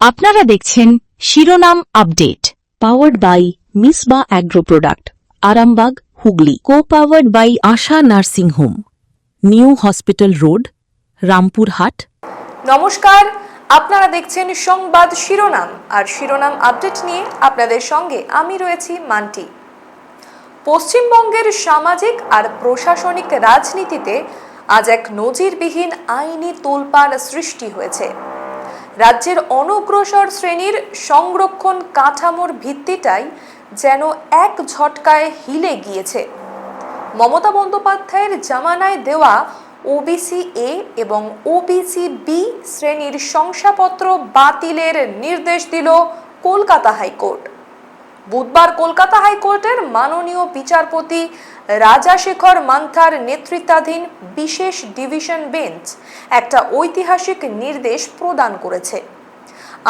আপনারা দেখছেন শিরোনাম update, powered by Misba agro product, Arambagh, Hooghly. Co-powered by Asha nursing home, new hospital road, Rampurhat. নমস্কার, আপনারা দেখছেন সংবাদ শিরোনাম। আর শিরোনাম আপডেট নিয়ে আপনাদের সঙ্গে আমি রয়েছি মান্টি। পশ্চিমবঙ্গের সামাজিক আর প্রশাসনিক রাজনীতিতে আজ এক নজিরবিহীন আইনি তোলপাড় সৃষ্টি হয়েছে। রাজ্যের অনগ্রসর শ্রেণীর সংরক্ষণ কাঠামোর ভিত্তিটাই যেন এক ঝটকায় হিলে গিয়েছে। মমতা বন্দ্যোপাধ্যায়ের জামানায় দেওয়া ওবিসি এ এবং ওবিসি বি শ্রেণীর শংসাপত্র বাতিলের নির্দেশ দিল কলকাতা হাইকোর্ট। বুধবার কলকাতা হাইকোর্টের মাননীয় বিচারপতি রাজাশেখর মান্থার নেতৃত্বাধীন বিশেষ ডিভিশন বেঞ্চ একটা ঐতিহাসিক নির্দেশ প্রদান করেছে।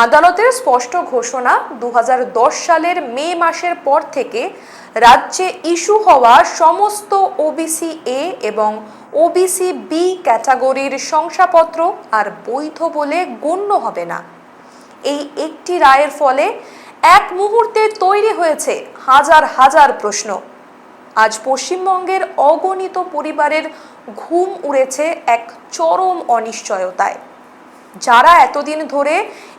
আদালতের স্পষ্ট ঘোষণা, 2010 সালের মে মাসের পর থেকে রাজ্যে ইস্যু হওয়া সমস্ত ওবিসি এ এবং ওবিসি বি ক্যাটাগরির শংসাপত্র আর বৈধ বলে গণ্য হবে না। এই একটি রায়ের ফলে এক মুহূর্তে তৈরি হয়েছে হাজার হাজার প্রশ্ন। আজ পশ্চিমবঙ্গের অগণিত পরিবারের ঘুম উড়েছে এক চরম অনিশ্চয়তায়। যারা এতদিন ধরে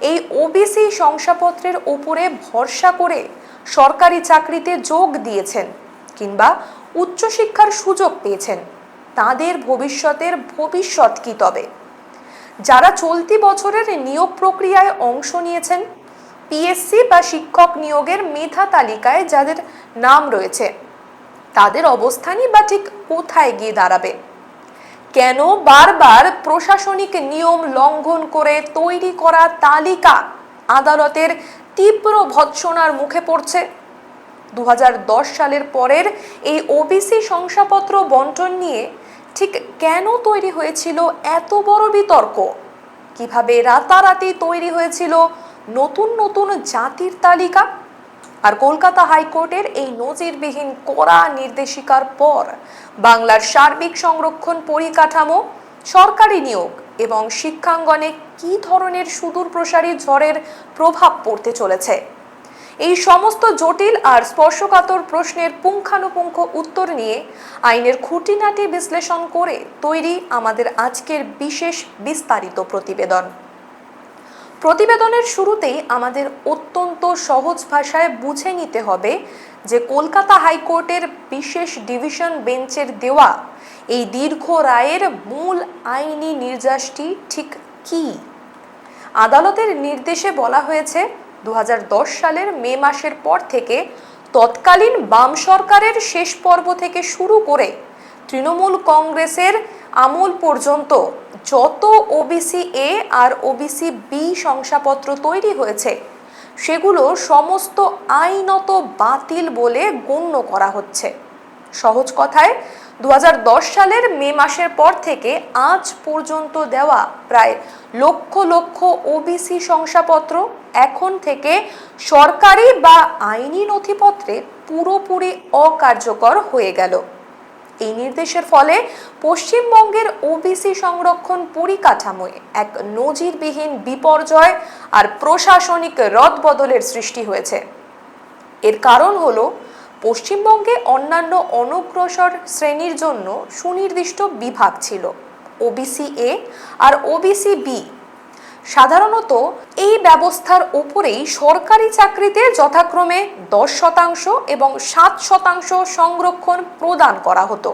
এই ওবিসি শংসাপত্রের উপরে ভরসা করে সরকারি চাকরিতে যোগ দিয়েছেন কিংবা উচ্চশিক্ষার সুযোগ পেয়েছেন, তাদের ভবিষ্যৎ কি তবে? যারা চলতি বছরের নিয়োগ প্রক্রিয়ায় অংশ নিয়েছেন, পিএসসি বা শিক্ষক নিয়োগের মেধা তালিকায় যাদের নাম রয়েছে, তাদের অবস্থানই বা ঠিক কোথায় গিয়ে দাঁড়াবে? কেন বারবার প্রশাসনিক নিয়ম লঙ্ঘন করে তৈরি করা তালিকা আদালতের তীব্র ভৎসনার মুখে পড়ছে? 2010 সালের পরের এই ওবিসি শংসাপত্র বন্টন নিয়ে ঠিক কেন তৈরি হয়েছিল এত বড় বিতর্ক? কিভাবে রাতারাতি তৈরি হয়েছিল নতুন নতুন জাতির তালিকা? আর কলকাতা হাইকোর্টের এই নজিরবিহীন কড়া নির্দেশিকার পর বাংলার সার্বিক সংরক্ষণ পরিকাঠামো, সরকারি নিয়োগ এবং শিক্ষাঙ্গনে কি ধরনের সুদূর প্রসারী ঝড়ের প্রভাব পড়তে চলেছে? এই সমস্ত জটিল আর স্পর্শকাতর প্রশ্নের পুঙ্খানুপুঙ্খ উত্তর নিয়ে আইনের খুঁটিনাটি বিশ্লেষণ করে তৈরি আমাদের আজকের বিশেষ বিস্তারিত প্রতিবেদন। প্রতিবেদনের শুরুতেই আমাদের অত্যন্ত সহজ ভাষায় বুঝে নিতে হবে যে কলকাতা হাইকোর্টের বিশেষ ডিভিশন বেঞ্চের দেওয়া এই দীর্ঘ রায়ের মূল আইনি নির্যাসটি ঠিক কী। আদালতের নির্দেশে বলা হয়েছে, 2010 সালের মে মাসের পর থেকে তৎকালীন বাম সরকারের শেষ পর্ব থেকে শুরু করে তৃণমূল কংগ্রেসের আমল পর্যন্ত যত ওবিসি এ আর ওবিসি বি শংসাপত্র তৈরি হয়েছে, সেগুলো সমস্ত আইনত বাতিল বলে গণ্য করা হচ্ছে। সহজ কথায়, 2010 সালের মে মাসের পর থেকে আজ পর্যন্ত দেওয়া প্রায় লক্ষ লক্ষ ওবিসি শংসাপত্র এখন থেকে সরকারি বা আইনি নথিপত্রে পুরোপুরি অকার্যকর হয়ে গেল। এই নির্দেশের ফলে পশ্চিমবঙ্গের ওবিসি সংরক্ষণ পরিকাঠামোয় এক নজিরবিহীন বিপর্যয় আর প্রশাসনিক রদবদলের সৃষ্টি হয়েছে। এর কারণ হলো, পশ্চিমবঙ্গে অন্যান্য অনগ্রসর শ্রেণীর জন্য সুনির্দিষ্ট বিভাগ ছিল, ওবিসি এ আর ওবিসি বি। সাধারণত এই ব্যবস্থার ওপরেই সরকারি চাকরিতে যথাক্রমে 10% এবং 7% সংরক্ষণ প্রদান করা হতো।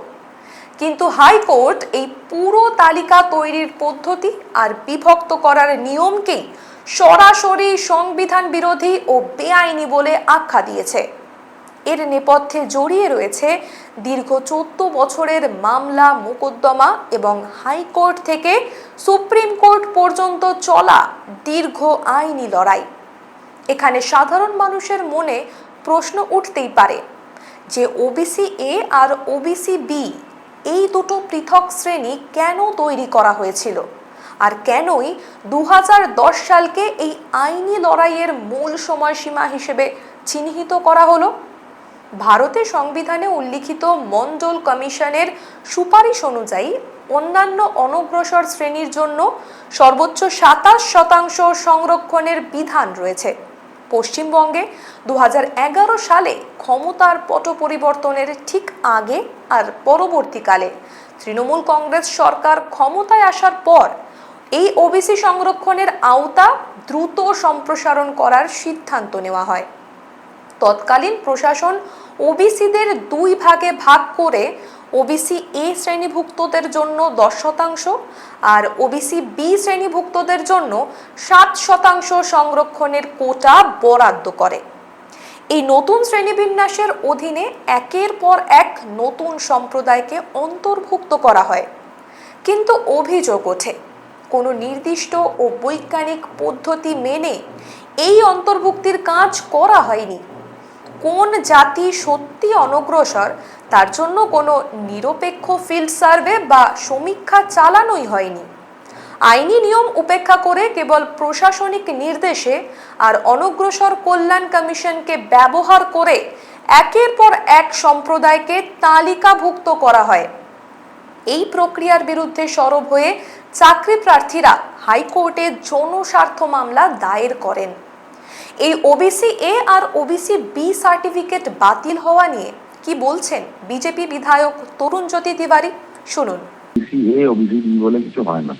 কিন্তু হাইকোর্ট এই পুরো তালিকা তৈরির পদ্ধতি আর বিভক্ত করার নিয়মকেই সরাসরি সংবিধান বিরোধী ও বেআইনি বলে আখ্যা দিয়েছে। এর নেপথ্যে জড়িয়ে রয়েছে দীর্ঘ 14 বছরের মামলা মোকদ্দমা এবং হাইকোর্ট থেকে সুপ্রিম কোর্ট পর্যন্ত চলা দীর্ঘ আইনি লড়াই। এখানে সাধারণ মানুষের মনে প্রশ্ন উঠতেই পারে যে ওবিসি এ আর ওবিসি বি এই দুটো পৃথক শ্রেণী কেন তৈরি করা হয়েছিল, আর কেনই 2010 সালকে এই আইনি লড়াইয়ের মূল সময়সীমা হিসেবে চিহ্নিত করা হলো। ভারতের সংবিধানে উল্লিখিত মন্ডল কমিশনের সুপারিশ অনুযায়ী অন্যান্য অনগ্রসর শ্রেণীর জন্য সর্বোচ্চ 27% সংরক্ষণের বিধান রয়েছে। পশ্চিমবঙ্গে 2011 সালে ক্ষমতার পট পরিবর্তনের ঠিক আগে আর পরবর্তীকালে তৃণমূল কংগ্রেস সরকার ক্ষমতায় আসার পর এই ওবিসি সংরক্ষণের আওতা দ্রুত সম্প্রসারণ করার সিদ্ধান্ত নেওয়া হয়। তৎকালীন প্রশাসন ওবিসিদের 2 ভাগে ভাগ করে ওবিসি এ শ্রেণীভুক্তদের জন্য 10% আর ওবিসি বি শ্রেণীভুক্তদের জন্য 7% সংরক্ষণের কোটা বরাদ্দ করে। এই নতুন শ্রেণীবিন্যাসের অধীনে একের পর এক নতুন সম্প্রদায়কে অন্তর্ভুক্ত করা হয়। কিন্তু অভিযোগ ওঠে, কোনো নির্দিষ্ট ও বৈজ্ঞানিক পদ্ধতি মেনে এই অন্তর্ভুক্তির কাজ করা হয়নি। কোন জাতি সত্যি অনগ্রসর তার জন্য কোনো নিরপেক্ষ ফিল্ড সার্ভে বা সমীক্ষা চালানোই হয়নি। আইনি নিয়ম উপেক্ষা করে কেবল প্রশাসনিক নির্দেশে আর অনগ্রসর কল্যাণ কমিশনকে ব্যবহার করে একের পর এক সম্প্রদায়কে তালিকাভুক্ত করা হয়। এই প্রক্রিয়ার বিরুদ্ধে সরব হয়ে চাকরি প্রার্থীরা হাইকোর্টে জনস্বার্থ মামলা দায়ের করেন। এই ওবিসি এ আর ওবিসি বি সার্টিফিকেট বাতিল হওয়া নিয়ে কি বলছেন বিজেপি বিধায়ক তরুণ জ্যোতি তিওয়ারি, শুনুন। ওবিসি এ ওবিসি বি বলে কিছু হয় না,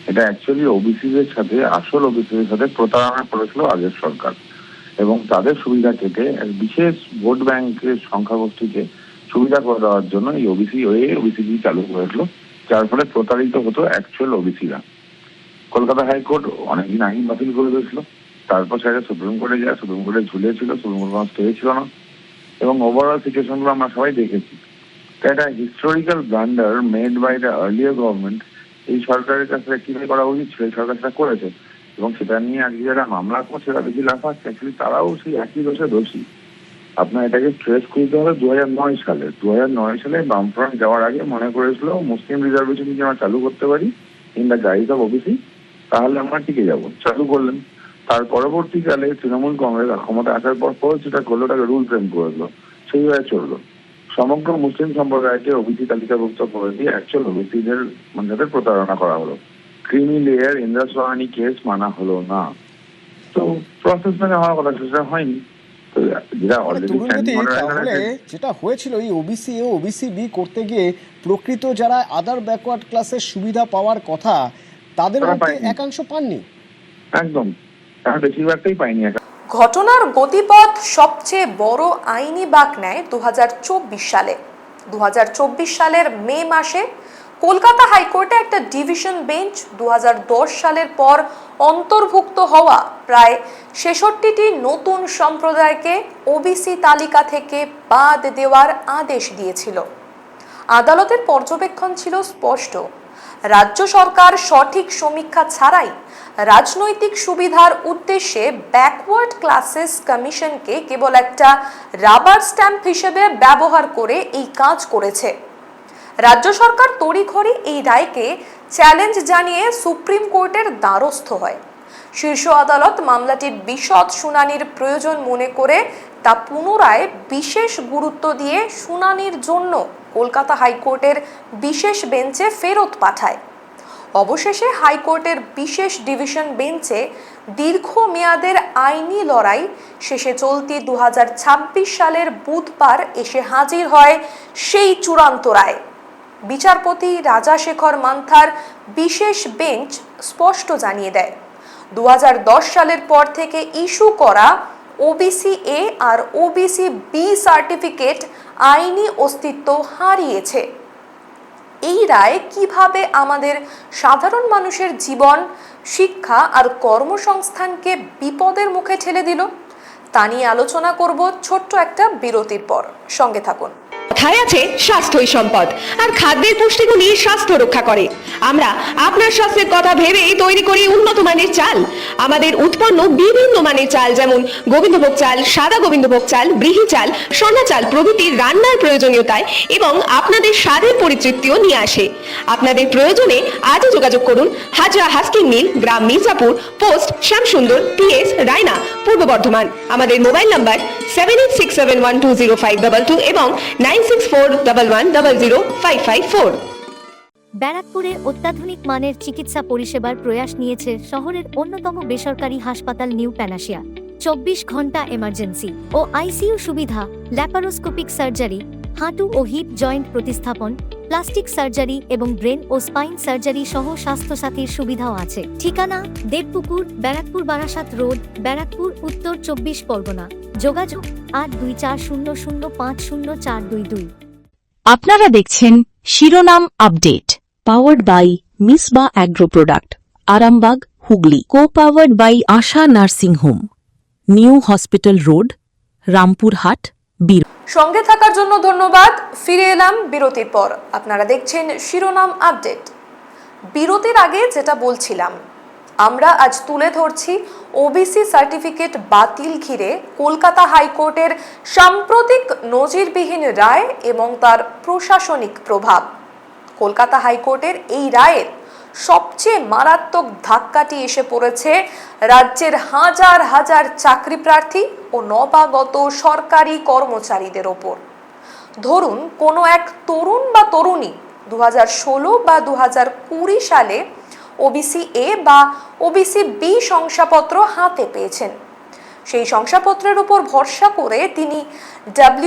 এটা অ্যাকচুয়ালি ওবিসিদের সাথে আসল ওবিসিদের সাথে প্রতারণা করেছিল আগের সরকার এবং তাদের সুবিধা কেটে এক বিশেষ ভোট ব্যাংকের সংখ্যাগোষ্ঠীকে সুবিধা করে দেওয়ার জন্য এই ওবিসি এ ওবিসি বি চালু করেছিল, যার ফলে প্রতারিত হতো অ্যাকচুয়াল ওবিসিরা। কলকাতা হাইকোর্ট অনেকদিন আইন বাতিল করে দিয়েছিল, তারপর সেটা সুপ্রিম কোর্টে যায়, সুপ্রিম কোর্টে ঝুলিয়েছিল, সুপ্রিম কোর্ট কোনো স্টে ছিল না এবং ওভারঅল সিচুয়েশনগুলো আমরা সবাই দেখেছি। তো এটা historical blunder made by the earlier government. এই সরকারের কাছে রেক্টিফাই করা উচিত ছিল, এই সরকার সেটা করেছে এবং সেটা নিয়ে আজকে যারা মামলা করছে তারা বেশি লাফাচ্ছে, অ্যাকচুয়ালি তারাও সেই একই দোষে দোষী। আপনার এটাকে স্ট্রেস করতে হবে 2009 সালে বামফ্রন্ট যাওয়ার আগে মনে করেছিল মুসলিম রিজার্ভেশন যদি আমরা চালু করতে পারি in the guys of OBC তাহলে আমরা টিকে যাবো, চালু করলেন। তার পরবর্তীকালে তৃণমূল কংগ্রেস ক্ষমতা আসার পর যেটা করলো ওটাকে রুল ফ্রেম করে দিল, সেইভাবে চললো। সমগ্র মুসলিম সম্প্রদায়কে ওবিসি তালিকাভুক্ত করে দিয়ে অ্যাকচুয়াল ওবিসিদের মানে প্রতারণা করা হলো। Creamy layer Indra Sohani case মানা হলো না, তো প্রসেস মানে হওয়ার কথা সেটা হয়নি। যেটা হয়েছিল এই ওবিসি এ ওবিসি বি করতে গিয়ে প্রকৃত যারা আদার ব্যাকওয়ার্ড ক্লাসের সুবিধা পাওয়ার কথা তাদের মধ্যে একাংশ পাননি, একদম বেশিরভাগটাই পাইনি। ঘটনার গতিপথ সবচেয়ে বড় আইনি বাঁক নেয় 2024 সালে। 2024 সালের মে মাসে কলকাতা হাইকোর্টে একটা ডিভিশন বেঞ্চ 2010 সালের পর অন্তর্ভুক্ত হওয়া প্রায় 66টি নতুন সম্প্রদায়কে ওবিসি তালিকা থেকে বাদ দেওয়ার আদেশ দিয়েছিল। আদালতের পর্যবেক্ষণ ছিল স্পষ্ট, রাজ্য সরকার সঠিক সমীক্ষা ছাড়াই রাজনৈতিক সুবিধার উদ্দেশ্যে ব্যাকওয়ার্ড ক্লাসেস কমিশনকে কেবল একটা রাবার স্ট্যাম্প হিসেবে ব্যবহার করে এই কাজ করেছে। রাজ্য সরকার তড়িঘড়ি এই রায়কে চ্যালেঞ্জ জানিয়ে সুপ্রিম কোর্টের দ্বারস্থ হয়। শীর্ষ আদালত মামলাটির বিশদ শুনানির প্রয়োজন মনে করে তা পুনরায় বিশেষ গুরুত্ব দিয়ে শুনানির জন্য কলকাতা হাইকোর্টের বিশেষ বেঞ্চে ফেরত পাঠায়। অবশেষে হাইকোর্টের বিশেষ ডিভিশন বেঞ্চে দীর্ঘমেয়াদের আইনি লড়াই শেষে চলতি 2026 সালের বুধবার এসে হাজির হয় সেই চূড়ান্ত রায়। বিচারপতি রাজাশেখর মান্থার বিশেষ বেঞ্চ স্পষ্ট জানিয়ে দেয়, 2010 সালের পর থেকে ইস্যু করা ওবিসি এ আর ওবিসি বি সার্টিফিকেট আইনি অস্তিত্ব হারিয়েছে। এই রায় কিভাবে আমাদের সাধারণ মানুষের জীবন, শিক্ষা আর কর্মসংস্থানকে বিপদের মুখে ঠেলে দিল তা নিয়ে আলোচনা করব ছোট্ট একটা বিরতির পর। সঙ্গে থাকুন। কথায় আছে স্বাস্থ্যই সম্পদ, আর খাদ্যের পুষ্টিগুণই স্বাস্থ্য রক্ষা করে। আমরা আপনার স্বাস্থ্যের কথা ভেবেই তৈরি করি উন্নত মানের চাল। আমাদের উৎপন্ন বিভিন্ন মানের চাল যেমন গোবিন্দভোগ চাল, সাদা গোবিন্দভোগ চাল, ব্রিহি চাল, সোনা চাল প্রভৃতি রান্নার প্রয়োজনীয়তায় এবং আপনাদের স্বাদের পরিতৃপ্তিও নিয়ে আসে। আপনাদের প্রয়োজনে আজই যোগাযোগ করুন হাজরা হাস্কিং মিল, গ্রাম মির্জাপুর, পোস্ট শ্যামসুন্দর, PS রায়না, পূর্ব বর্ধমান। আমাদের মোবাইল নাম্বার 7867120522 এবং 9641100554। ব্যারাকপুরে অত্যাধুনিক মানের চিকিৎসা পরিষেবার প্রয়াস নিয়েছে শহরের অন্যতম বেসরকারি হাসপাতাল নিউ প্যানাশিয়া। 24 ঘন্টা এমার্জেন্সি ও আইসিইউ সুবিধা, ল্যাপারোস্কোপিক সার্জারি, হাঁটু ও হিপ জয়েন্ট প্রতিস্থাপন, প্লাস্টিক সার্জারি এবং ব্রেন ও স্পাইন সার্জারি সহ স্বাস্থ্যসাথীর সুবিধাও আছে। ঠিকানা: দেবপুকুর, ব্যারাকপুর বারাসাত রোড, ব্যারাকপুর, উত্তর 24 পরগনা। যোগাযোগ 8240050422। আপনারা দেখছেন শিরোনাম update, powered by Misba agro product, Arambagh, Hooghly. Co powered by Asha nursing home, new hospital road, Rampurhat, বীর। সঙ্গে থাকার জন্য ধন্যবাদ। ফিরে এলাম বিরতির পর। আপনারা দেখছেন শিরোনাম আপডেট। বিরতির আগে যেটা বলছিলাম, আমরা আজ তুলে ধরছি ওবিসি সার্টিফিকেট বাতিল ঘিরে কলকাতা হাইকোর্টের সাম্প্রতিক নজিরবিহীন রায় এবং তার প্রশাসনিক প্রভাব। কলকাতা হাইকোর্টের এই রায়ের সবচেয়ে মারাত্মক ধাক্কাটি এসে পড়েছে রাজ্যের হাজার হাজার চাকরি প্রার্থী ও নবাগত সরকারি কর্মচারীদের ওপর। ধরুন কোনো এক তরুণ বা তরুণী 2016 বা 2020 সালে ওবিসি এ বা ওবিসি বি শংসাপত্র হাতে পেয়েছেন। সেই শংসাপত্রের উপর ভরসা করে তিনি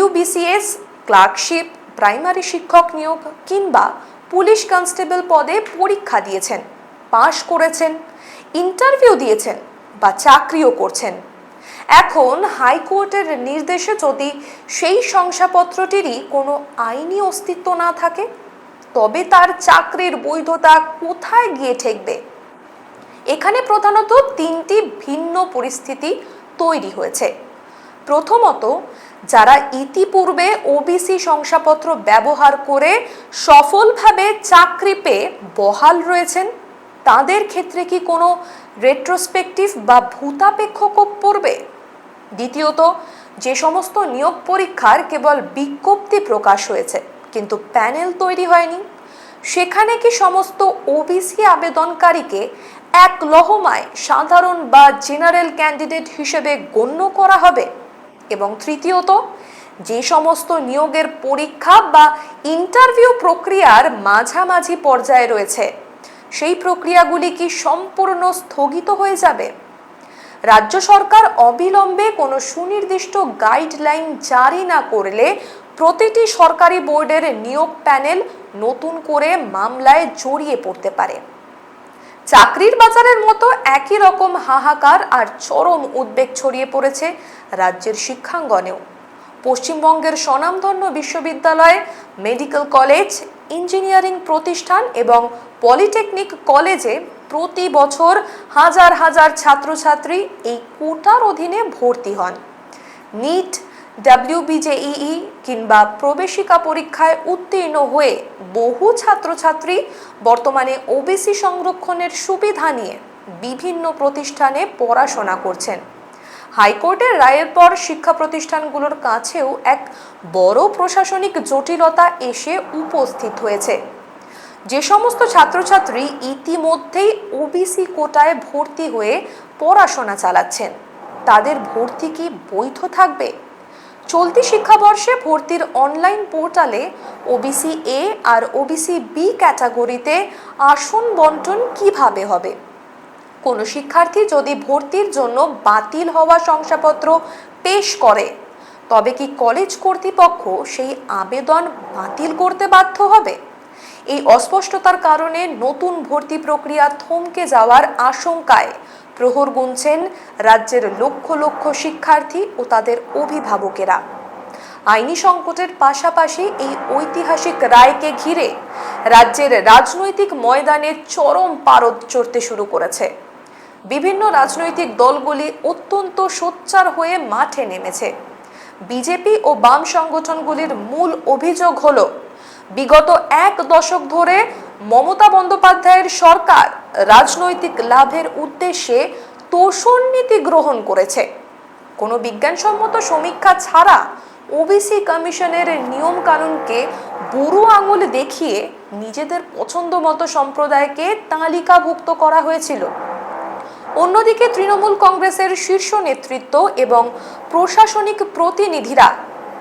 WBCS, ক্লার্কশিপ, প্রাইমারি শিক্ষক নিয়োগ কিংবা পুলিশ কনস্টেবল পদে পরীক্ষা দিয়েছেন, পাশ করেছেন, ইন্টারভিউ দিয়েছেন বা চাকরিও করছেন। এখন হাইকোর্টের নির্দেশে যদি সেই শংসাপত্রটিরই কোনো আইনি অস্তিত্ব না থাকে, তবে তার চাকরির বৈধতা কোথায় গিয়ে ঠেকবে? এখানে প্রধানত তিনটি ভিন্ন পরিস্থিতি তৈরি হয়েছে। প্রথমত, যারা ইতিপূর্বে ওবিসি শংসাপত্র ব্যবহার করে সফলভাবে চাকরি পেয়ে বহাল রয়েছেন, তাদের ক্ষেত্রে কি কোনো রেট্রোস্পেক্টিভ বা ভূতাপেক্ষ কোপ পড়বে? দ্বিতীয়ত, যে সমস্ত নিয়োগ পরীক্ষার কেবল বিজ্ঞপ্তি প্রকাশ হয়েছে কিন্তু প্যানেল তৈরি হয়নি, সেখানে কি সমস্ত ওবিসি আবেদনকারীকে এক লহমায় সাধারণ বা জেনারেল ক্যান্ডিডেট হিসেবে গণ্য করা হবে? এবং তৃতীয়ত, যে সমস্ত নিয়োগের পরীক্ষা বা ইন্টারভিউ প্রক্রিয়ার মাঝামাঝি পর্যায়ে রয়েছে, সেই প্রক্রিয়াগুলি কি সম্পূর্ণ স্থগিত হয়ে যাবে? রাজ্য সরকার অবিলম্বে কোনো সুনির্দিষ্ট গাইডলাইন জারি না করলে প্রতিটি সরকারি বোর্ডের নিয়োগ প্যানেল নতুন করে মামলায় জড়িয়ে পড়তে পারে। চাকরির বাজারের মতো একই রকম হাহাকার আর চরম উদ্বেগ ছড়িয়ে পড়েছে রাজ্যের শিক্ষাঙ্গনেও। পশ্চিমবঙ্গের স্বনামধন্য বিশ্ববিদ্যালয়, মেডিকেল কলেজ, ইঞ্জিনিয়ারিং প্রতিষ্ঠান এবং পলিটেকনিক কলেজে প্রতি বছর হাজার হাজার ছাত্রছাত্রী এই কোটার অধীনে ভর্তি হন। নিট, WBJEE কিংবা প্রবেশিকা পরীক্ষায় উত্তীর্ণ হয়ে বহু ছাত্রছাত্রী বর্তমানে ওবিসি সংরক্ষণের সুবিধা নিয়ে বিভিন্ন প্রতিষ্ঠানে পড়াশোনা করছেন। হাইকোর্টের রায়ের পর শিক্ষা প্রতিষ্ঠানগুলোর কাছেও এক বড় প্রশাসনিক জটিলতা এসে উপস্থিত হয়েছে। যে সমস্ত ছাত্রছাত্রী ইতিমধ্যেই ওবিসি কোটায় ভর্তি হয়ে পড়াশোনা চালাচ্ছেন, তাদের ভর্তি কি বৈধ থাকবে? চলতি শিক্ষাবর্ষে ভর্তির অনলাইন পোর্টালে ওবিসি এ আর ওবিসি বি ক্যাটাগরিতে আসন বন্টন কিভাবে হবে? কোনো শিক্ষার্থী যদি ভর্তির জন্য বাতিল হওয়া শংসাপত্র পেশ করে, তবে কি কলেজ কর্তৃপক্ষ সেই আবেদন বাতিল করতে বাধ্য হবে? এই অস্পষ্টতার কারণে নতুন ভর্তি প্রক্রিয়া থমকে যাওয়ার আশঙ্কায় প্রহর গুনছেন রাজ্যের লক্ষ লক্ষ শিক্ষার্থী ও তাদের অভিভাবকেরা। আইনি সংকটের পাশাপাশি এই ঐতিহাসিক রায়কে ঘিরে রাজ্যের রাজনৈতিক ময়দানে চরম পারদ চড়তে শুরু করেছে। বিভিন্ন রাজনৈতিক দলগুলি অত্যন্ত সোচ্চার হয়ে মাঠে নেমেছে। বিজেপি ও বাম সংগঠনগুলির মূল অভিযোগ হলো, বিগত এক দশক ধরে মমতা বন্দ্যোপাধ্যায়ের সরকার রাজনৈতিক লাভের উদ্দেশ্যে তোষণ নীতি গ্রহণ করেছে। কোনো বিজ্ঞানসম্মত সমীক্ষা ছাড়া ওবিসি কমিশনের নিয়ম কানুনকে বুড়ো আঙুল দেখিয়ে নিজেদের পছন্দ মতো সম্প্রদায়কে তালিকাভুক্ত করা হয়েছিল। অন্যদিকে তৃণমূল কংগ্রেসের শীর্ষ নেতৃত্ব এবং প্রশাসনিক প্রতিনিধিরা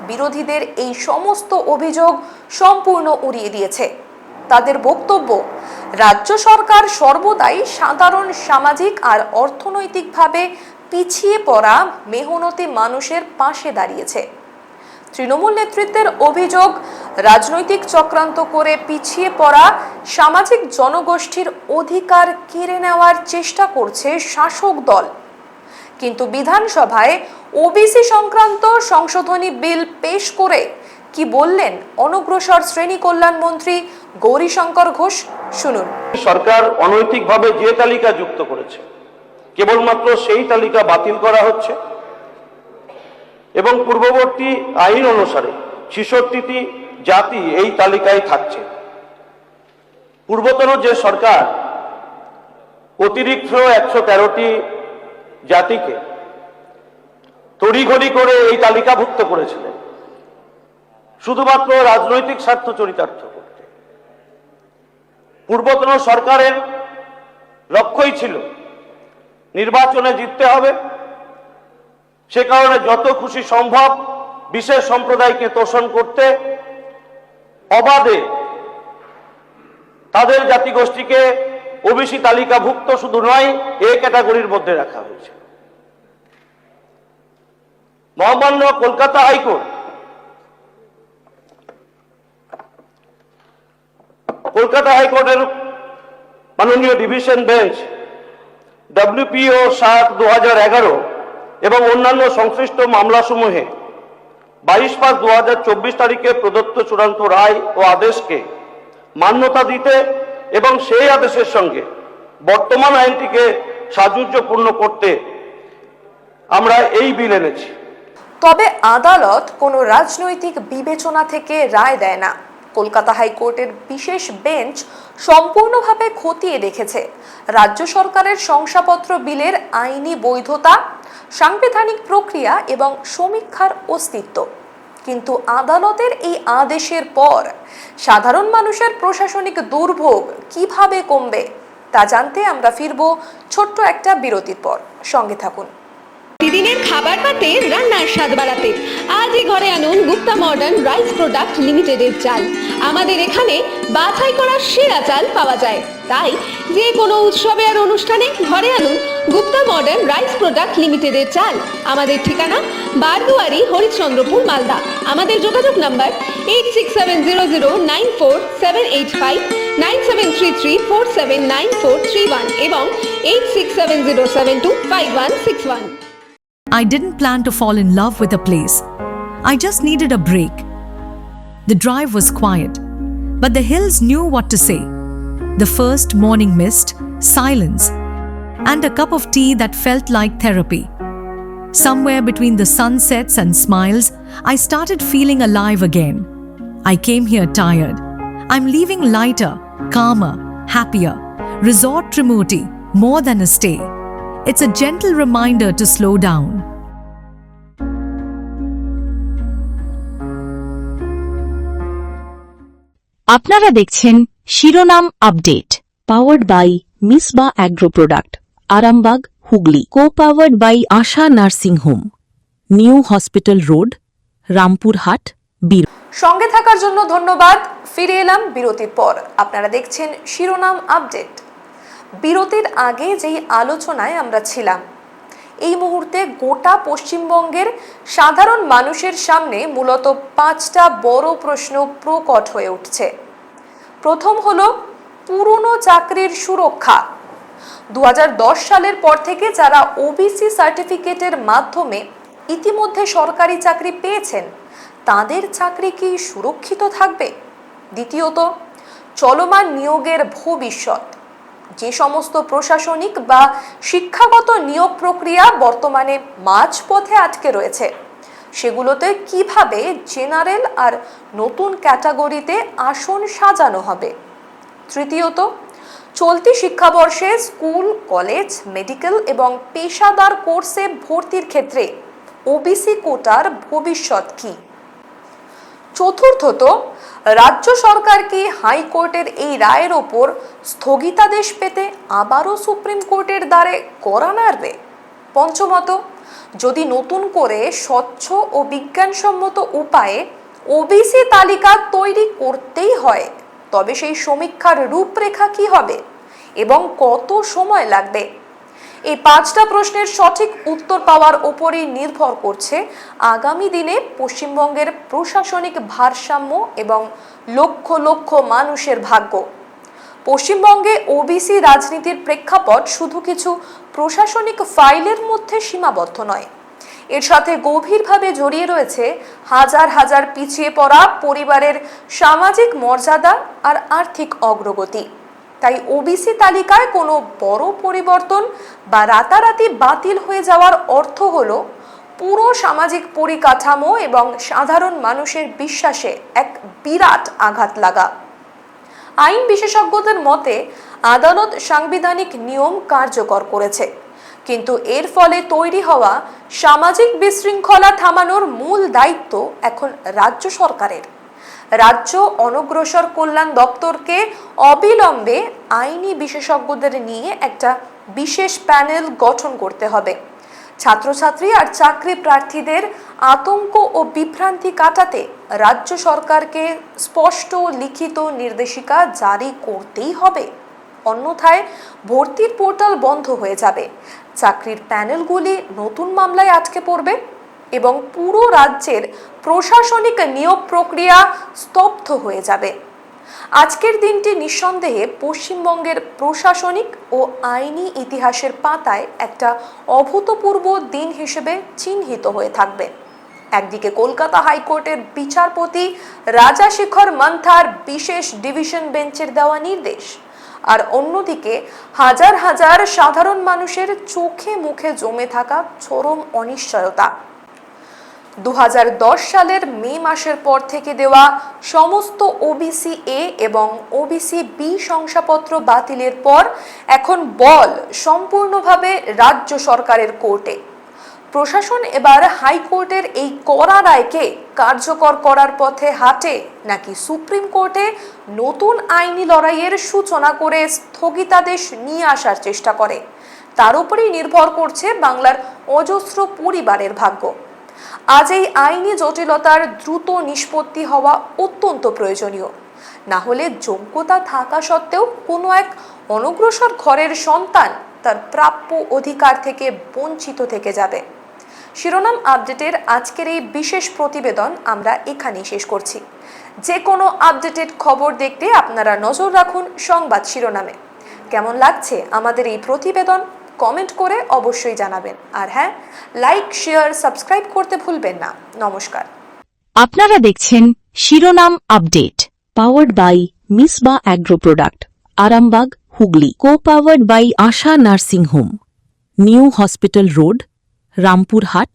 বিরোধীদের এই সমস্ত অভিযোগ সম্পূর্ণ উড়িয়ে দিয়েছে। তাদের বক্তব্য, রাজ্য সরকার সর্বদাই সাধারণ সামাজিক আর অর্থনৈতিকভাবে পিছিয়ে পড়া মেহনতি মানুষের পাশে দাঁড়িয়েছে। তৃণমূল নেতৃত্বের অভিযোগ, রাজনৈতিক চক্রান্ত করে পিছিয়ে পড়া সামাজিক জনগোষ্ঠীর অধিকার কেড়ে নেওয়ার চেষ্টা করছে শাসক দল। কিন্তু বিধানসভায় ওবিসি সংক্রান্ত সংশোধনী বিল পেশ করে কি বললেন অনগ্রসর শ্রেণী কল্যাণ মন্ত্রী গৌরীশঙ্কর ঘোষ, শুনুন। সরকার অনৈতিকভাবে যে তালিকা যুক্ত করেছে কেবলমাত্র সেই তালিকা বাতিল করা হচ্ছে এবং পূর্ববর্তী আইন অনুসারে 66টি জাতি এই তালিকায় থাকছে। পূর্বতন যে সরকার অতিরিক্ত 113টি জাতিকে তড়িঘড়ি করে এই তালিকাভুক্ত করেছিলেন শুধুমাত্র রাজনৈতিক স্বার্থ চরিতার্থ করতে। পূর্বতন সরকারের লক্ষ্যই ছিল নির্বাচনে জিততে হবে, সে কারণে যত খুশি সম্ভব বিশেষ সম্প্রদায়কে তোষণ করতে অবাধে তাদের জাতিগোষ্ঠীকে ওবিসি তালিকাভুক্ত শুধু নয়, এ ক্যাটাগরির মধ্যে রাখা হয়েছে। মহামান্য কলকাতা হাইকোর্টের মাননীয় ডিভিশন বেঞ্চ WPO 7/2011 এবং অন্যান্য সংশ্লিষ্ট মামলাসমূহে 22/5/2024 তারিখে প্রদত্ত চূড়ান্ত রায় ও আদেশকে মান্যতা দিতে এবং সেই আদেশের সঙ্গে বর্তমান আইনটিকে সাযুজ্যপূর্ণ করতে আমরা এই বিল এনেছি। তবে আদালত কোনো রাজনৈতিক বিবেচনা থেকে রায় দেয় না। কলকাতা হাইকোর্টের বিশেষ বেঞ্চ সম্পূর্ণভাবে খতিয়ে দেখেছে রাজ্য সরকারের শংসাপত্র বিলের আইনি বৈধতা, সাংবিধানিক প্রক্রিয়া এবং সমীক্ষার অস্তিত্ব। কিন্তু আদালতের এই আদেশের পর সাধারণ মানুষের প্রশাসনিক দুর্ভোগ কিভাবে কমবে তা জানতে আমরা ফিরব ছোট্ট একটা বিরতির পর। সঙ্গে থাকুন। প্রতিদিনের খাবার পাতে রান্নার স্বাদ বাড়াতে আজই ঘরে আনুন গুপ্তা মডার্ন রাইস প্রোডাক্ট লিমিটেডের চাল। আমাদের এখানে বাছাই করা সেরা চাল পাওয়া যায়, তাই যে কোনো উৎসবে আর অনুষ্ঠানে ঘরে আনুন গুপ্তা মডার্ন রাইস প্রোডাক্ট লিমিটেডের চাল। আমাদের ঠিকানা বারদুয়ারি, হরিশ্চন্দ্রপুর, মালদা। আমাদের যোগাযোগ নাম্বার 8670094785, 9733479431 এবং 8670725161। I didn't plan to fall in love with a place. I just needed a break. The drive was quiet, but the hills knew what to say. The first morning mist, silence, and a cup of tea that felt like therapy. Somewhere between the sunsets and smiles, I started feeling alive again. I came here tired. I'm leaving lighter, calmer, happier. Resort Trimurti, more than a stay. It's a gentle reminder to slow down. আপনারা দেখছেন শিরোনাম update, powered by Misba agro product, Arambagh, Hooghly. Co-powered by Asha nursing home, new hospital road, Rampurhat, বীর। সঙ্গে থাকার জন্য ধন্যবাদ। ফিরে এলাম বিরতির পর। আপনারা দেখছেন শিরোনাম আপডেট। বিরতির আগে যেই আলোচনায় আমরা ছিলাম, এই মুহূর্তে গোটা পশ্চিমবঙ্গের সাধারণ মানুষের সামনে মূলত 5টা বড় প্রশ্ন প্রকট হয়ে উঠছে। প্রথম হলো পুরনো চাকরির সুরক্ষা। 2010 সালের পর থেকে যারা ওবিসি সার্টিফিকেটের মাধ্যমে ইতিমধ্যে সরকারি চাকরি পেয়েছেন, তাদের চাকরি কি সুরক্ষিত থাকবে? দ্বিতীয়ত, চলমান নিয়োগের ভবিষ্যৎ। যে সমস্ত প্রশাসনিক বা শিক্ষাগত নিয়োগ প্রক্রিয়া বর্তমানে মাঝপথে আটকে রয়েছে, সেগুলোতে কিভাবে জেনারেল আর নতুন ক্যাটাগরিতে আসন সাজানো হবে? তৃতীয়ত, চলতি শিক্ষাবর্ষে স্কুল, কলেজ, মেডিকেল এবং পেশাদার কোর্সে ভর্তির ক্ষেত্রে ওবিসি কোটার ভবিষ্যৎ কি? চতুর্থত, রাজ্য সরকার কি হাইকোর্টের এই রায়ের ওপর স্থগিতাদেশ পেতে আবারও সুপ্রিম কোর্টের দ্বারে কড়া নাড়বে? পঞ্চমত, যদি নতুন করে স্বচ্ছ ও বিজ্ঞানসম্মত উপায়ে ওবিসি তালিকা তৈরি করতেই হয়, তবে সেই সমীক্ষার রূপরেখা কি হবে এবং কত সময় লাগবে? এই 5টা প্রশ্নের সঠিক উত্তর পাওয়ার ওপরই নির্ভর করছে আগামী দিনে পশ্চিমবঙ্গের প্রশাসনিক ভারসাম্য এবং লক্ষ লক্ষ মানুষের ভাগ্য। পশ্চিমবঙ্গে ওবিসি রাজনীতির প্রেক্ষাপট শুধু কিছু প্রশাসনিক ফাইলের মধ্যে সীমাবদ্ধ নয়, এর সাথে গভীরভাবে জড়িয়ে রয়েছে হাজার হাজার পিছিয়ে পড়া পরিবারের সামাজিক মর্যাদা আর আর্থিক অগ্রগতি। তাই ওবিসি তালিকায় কোনো বড় পরিবর্তন বা রাতারাতি বাতিল হয়ে যাওয়ার অর্থ হলো পুরো সামাজিক পরিকাঠামো এবং সাধারণ মানুষের বিশ্বাসে এক বিরাট আঘাত লাগা। আইন বিশেষজ্ঞদের মতে আদালত সাংবিধানিক নিয়ম কার্যকর করেছে, কিন্তু এর ফলে তৈরি হওয়া সামাজিক বিশৃঙ্খলা থামানোর মূল দায়িত্ব এখন রাজ্য সরকারের। রাজ্য অনগ্রসর কল্যাণ দপ্তরকে অবিলম্বে আইনি বিশেষজ্ঞদের নিয়ে একটা বিশেষ প্যানেল গঠন করতে হবে। ছাত্রছাত্রী আর চাকরি প্রার্থীদের আতঙ্ক ও বিভ্রান্তি কাটাতে রাজ্য সরকারকে স্পষ্ট লিখিত নির্দেশিকা জারি করতেই হবে, অন্যথায় ভর্তির পোর্টাল বন্ধ হয়ে যাবে, চাকরির প্যানেলগুলি নতুন মামলায় আটকে পড়বে এবং পুরো রাজ্যের প্রশাসনিক নিয়োগ প্রক্রিয়া স্তব্ধ হয়ে যাবে। আজকের দিনটি নিঃসন্দেহে পশ্চিমবঙ্গের প্রশাসনিক ও আইনি ইতিহাসের পাতায় একটা অভূতপূর্ব দিন হিসেবে চিহ্নিত হয়ে থাকবে। একদিকে কলকাতা হাইকোর্টের বিচারপতি রাজাশেখর মান্থার বিশেষ ডিভিশন বেঞ্চের দেওয়া নির্দেশ, আর অন্যদিকে হাজার হাজার সাধারণ মানুষের চোখে মুখে জমে থাকা চরম অনিশ্চয়তা। 2010 সালের মে মাসের পর থেকে দেওয়া সমস্ত ওবিসি এ এবং ওবিসি বি শংসাপত্র বাতিলের পর এখন বল সম্পূর্ণভাবে রাজ্য সরকারের কোর্টে। প্রশাসন এবার হাইকোর্টের এই কড়া রায়কে কার্যকর করার পথে হাঁটে, নাকি সুপ্রিম কোর্টে নতুন আইনি লড়াইয়ের সূচনা করে স্থগিতাদেশ নিয়ে আসার চেষ্টা করে, তার উপরেই নির্ভর করছে বাংলার অজস্র পরিবারের ভাগ্য। আজ এই আইনি জটিলতার দ্রুত নিষ্পত্তি হওয়া অত্যন্ত প্রয়োজনীয়, না হলে যোগ্যতা থাকা সত্ত্বেও কোনো এক অনগ্রসর ঘরের সন্তান তার প্রাপ্য অধিকার থেকে বঞ্চিত থেকে যাবে। শিরোনাম আপডেটের আজকের এই বিশেষ প্রতিবেদন আমরা এখানেই শেষ করছি। যে কোনো আপডেটেড খবর দেখতে আপনারা নজর রাখুন সংবাদ শিরোনামে। কেমন লাগছে আমাদের এই প্রতিবেদন কমেন্ট করে অবশ্যই জানাবেন, আর হ্যাঁ, লাইক শেয়ার সাবস্ক্রাইব করতে ভুলবেন না। নমস্কার। আপনারা দেখছেন শিরোনাম update, powered by Misba agro product, Arambagh, Hooghly, co powered by Asha nursing home, new hospital road, Rampurhat,